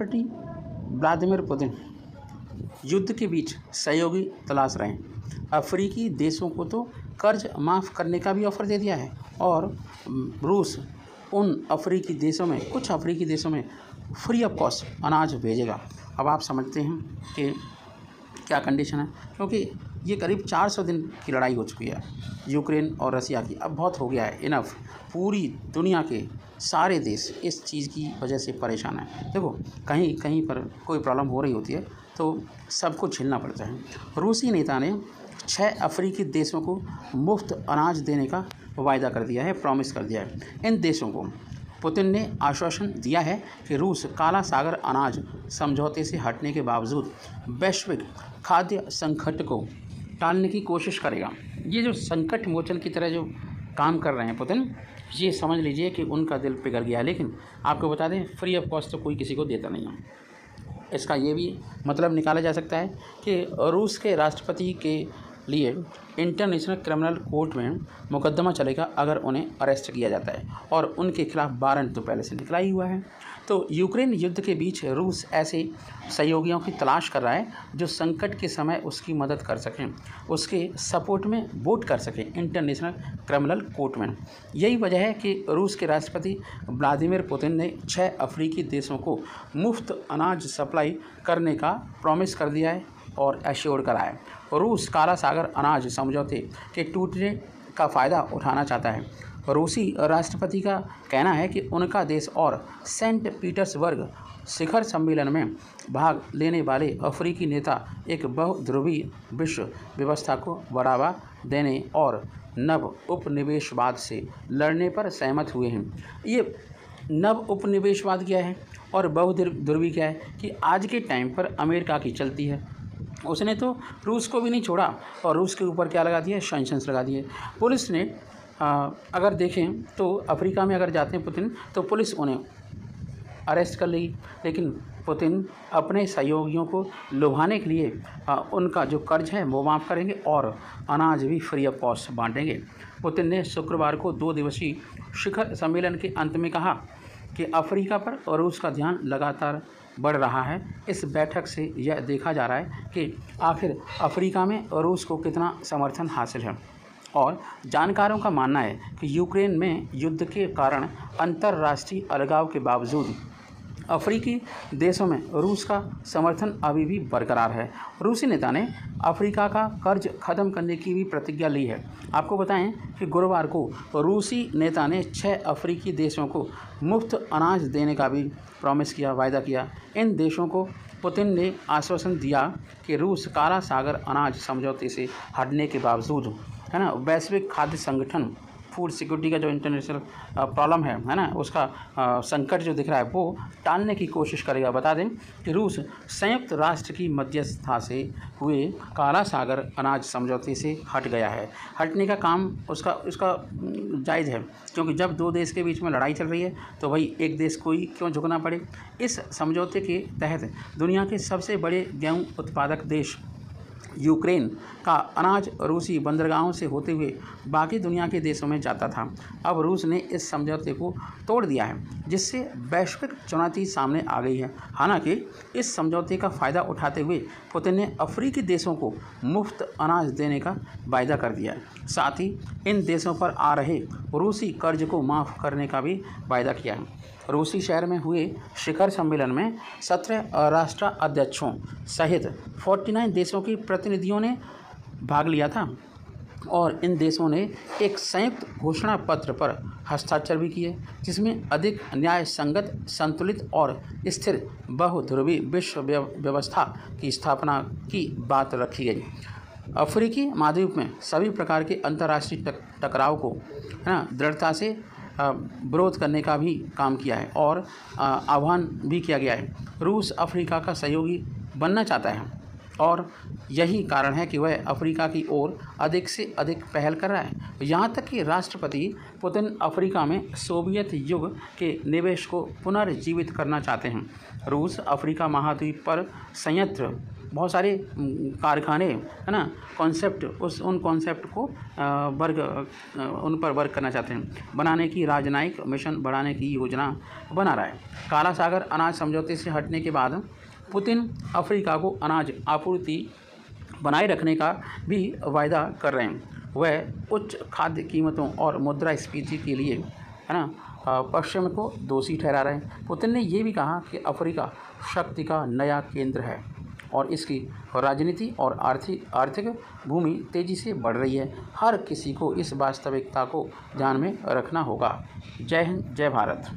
राष्ट्रपति Vladimir Putin युद्ध के बीच सहयोगी तलाश रहे हैं। अफ्रीकी देशों को तो कर्ज माफ़ करने का भी ऑफ़र दे दिया है और रूस उन अफ्रीकी देशों में, कुछ अफ्रीकी देशों में फ्री ऑफ कॉस्ट अनाज भेजेगा। अब आप समझते हैं कि क्या कंडीशन है, क्योंकि ये करीब 400 दिन की लड़ाई हो चुकी है यूक्रेन और रसिया की। अब बहुत हो गया है, इनफ। पूरी दुनिया के सारे देश इस चीज़ की वजह से परेशान हैं। देखो, कहीं कहीं पर कोई प्रॉब्लम हो रही होती है तो सबको झेलना पड़ता है। रूसी नेता ने 6 अफ्रीकी देशों को मुफ्त अनाज देने का वायदा कर दिया है, प्रॉमिस कर दिया है। इन देशों को पुतिन ने आश्वासन दिया है कि रूस काला सागर अनाज समझौते से हटने के बावजूद वैश्विक खाद्य संकट को टालने की कोशिश करेगा। ये जो संकट मोचन की तरह जो काम कर रहे हैं पुतिन, ये समझ लीजिए कि उनका दिल पिघल गया है। लेकिन आपको बता दें, फ्री ऑफ कॉस्ट तो कोई किसी को देता नहीं है। इसका ये भी मतलब निकाला जा सकता है कि रूस के राष्ट्रपति के लिए इंटरनेशनल क्रिमिनल कोर्ट में मुकदमा चलेगा अगर उन्हें अरेस्ट किया जाता है, और उनके खिलाफ वारंट तो पहले से निकला ही हुआ है। तो यूक्रेन युद्ध के बीच रूस ऐसे सहयोगियों की तलाश कर रहा है जो संकट के समय उसकी मदद कर सकें, उसके सपोर्ट में वोट कर सकें इंटरनेशनल क्रिमिनल कोर्ट में। यही वजह है कि रूस के राष्ट्रपति व्लादिमीर पुतिन ने 6 अफ्रीकी देशों को मुफ्त अनाज सप्लाई करने का प्रॉमिस कर दिया है और एश्योर करा है। रूस काला सागर अनाज समझौते के टूटने का फ़ायदा उठाना चाहता है। रूसी राष्ट्रपति का कहना है कि उनका देश और सेंट पीटर्सबर्ग शिखर सम्मेलन में भाग लेने वाले अफ्रीकी नेता एक बहुध्रुवीय विश्व व्यवस्था को बढ़ावा देने और नव उपनिवेशवाद से लड़ने पर सहमत हुए हैं। ये नव उपनिवेशवाद क्या है और बहुध्रुवी क्या है कि आज के टाइम पर अमेरिका की चलती है। उसने तो रूस को भी नहीं छोड़ा और रूस के ऊपर क्या लगा दिया, सैंक्शंस लगा दिए। पुलिस ने अगर देखें तो अफ्रीका में अगर जाते हैं पुतिन तो पुलिस उन्हें अरेस्ट कर लेगी, लेकिन पुतिन अपने सहयोगियों को लुभाने के लिए उनका जो कर्ज है वो माफ़ करेंगे और अनाज भी फ्री ऑफ कॉस्ट बांटेंगे। पुतिन ने शुक्रवार को 2 दिवसीय शिखर सम्मेलन के अंत में कहा कि अफ्रीका पर रूस का ध्यान लगातार बढ़ रहा है। इस बैठक से यह देखा जा रहा है कि आखिर अफ्रीका में रूस को कितना समर्थन हासिल है, और जानकारों का मानना है कि यूक्रेन में युद्ध के कारण अंतर्राष्ट्रीय अलगाव के बावजूद अफ्रीकी देशों में रूस का समर्थन अभी भी बरकरार है। रूसी नेता ने अफ्रीका का कर्ज खत्म करने की भी प्रतिज्ञा ली है। आपको बताएं कि गुरुवार को रूसी नेता ने 6 अफ्रीकी देशों को मुफ्त अनाज देने का भी प्रॉमिस किया, वायदा किया। इन देशों को पुतिन ने आश्वासन दिया कि रूस काला सागर अनाज समझौते से हटने के बावजूद, है ना, वैश्विक खाद्य संगठन, फूड सिक्योरिटी का जो इंटरनेशनल प्रॉब्लम है ना, उसका संकट जो दिख रहा है वो टालने की कोशिश करेगा। बता दें कि रूस संयुक्त राष्ट्र की मध्यस्थता से हुए काला सागर अनाज समझौते से हट गया है। हटने का काम उसका जायज़ है, क्योंकि जब 2 देश के बीच में लड़ाई चल रही है तो भाई एक देश को ही क्यों झुकना पड़े। इस समझौते के तहत दुनिया के सबसे बड़े गेहूँ उत्पादक देश यूक्रेन का अनाज रूसी बंदरगाहों से होते हुए बाकी दुनिया के देशों में जाता था। अब रूस ने इस समझौते को तोड़ दिया है, जिससे वैश्विक चुनौती सामने आ गई है। हालांकि इस समझौते का फ़ायदा उठाते हुए पुतिन ने अफ्रीकी देशों को मुफ्त अनाज देने का वायदा कर दिया है। साथ ही इन देशों पर आ रहे रूसी कर्ज को माफ़ करने का भी वायदा किया है। रूसी शहर में हुए शिखर सम्मेलन में 17 राष्ट्र अध्यक्षों सहित 49 देशों के प्रतिनिधियों ने भाग लिया था, और इन देशों ने एक संयुक्त घोषणा पत्र पर हस्ताक्षर भी किए, जिसमें अधिक न्याय संगत, संतुलित और स्थिर बहुध्रुवीय विश्व व्यवस्था की स्थापना की बात रखी गई। अफ्रीकी महाद्वीप में सभी प्रकार के अंतर्राष्ट्रीय टकराव को, है ना, दृढ़ता से विरोध करने का भी काम किया है और आह्वान भी किया गया है। रूस अफ्रीका का सहयोगी बनना चाहता है और यही कारण है कि वह अफ्रीका की ओर अधिक से अधिक पहल कर रहा है। यहाँ तक कि राष्ट्रपति पुतिन अफ्रीका में सोवियत युग के निवेश को पुनर्जीवित करना चाहते हैं। रूस अफ्रीका महाद्वीप पर संयंत्र बहुत सारे कारखाने, है ना, कॉन्सेप्ट उन कॉन्सेप्ट को उन पर वर्क करना चाहते हैं, बनाने की राजनयिक मिशन बढ़ाने की योजना बना रहा है। काला सागर अनाज समझौते से हटने के बाद पुतिन अफ्रीका को अनाज आपूर्ति बनाए रखने का भी वायदा कर रहे हैं। वह उच्च खाद्य कीमतों और मुद्रास्फीति के लिए, है ना, पश्चिम को दोषी ठहरा रहे हैं। पुतिन ने ये भी कहा कि अफ्रीका शक्ति का नया केंद्र है और इसकी राजनीति और आर्थिक भूमि तेज़ी से बढ़ रही है। हर किसी को इस वास्तविकता को ध्यान में रखना होगा। जय हिंद, जय भारत।